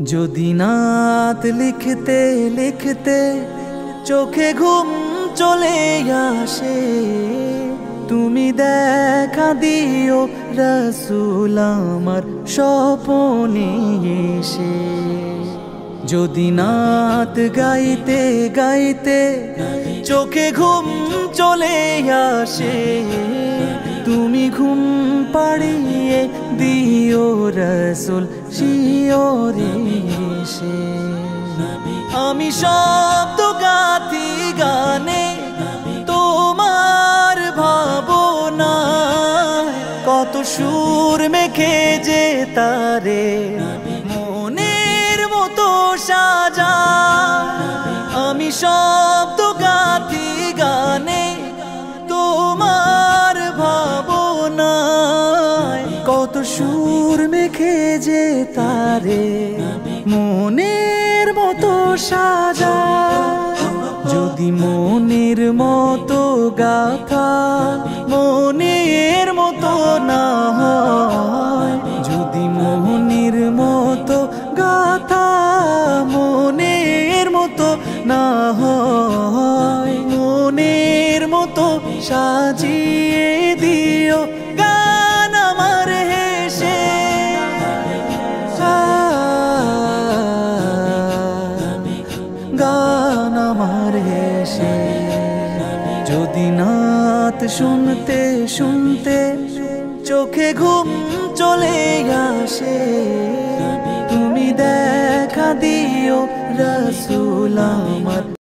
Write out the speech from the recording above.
যদি নাত লিখতে লিখতে চোখে ঘুম চলে আসে, তুমি দেখা দিও রাসূল আমার স্বপ্নে এসে। যদি নাত গাইতে গাইতে চোখে ঘুম চলে আসে, তুমি ঘুম পাড়িয়ে দিও রাসূল শিয়রে এসে। আমি শব্দ গাথি গানে তোমার ভাবনা, কত সুর মেখে যে তারে মনের মতো সাজা। আমি শব্দ গাথি গানে তোমার ভাবনা, কত সুর মেখে যে তারে মনের মতো সাজা। যদি মনের মতো গাথা মনের মতো না হয়, যদি মনের মতো গাথা মনের মতো না হয়, মনের মতো সাজিয়ে দিও গান আমার হেসে। গান আমার হেসে। যদি নাত শুনতে শুনতে চোখে ঘুম চলে আসে, তুমি দেখা দিও রাসূল আমার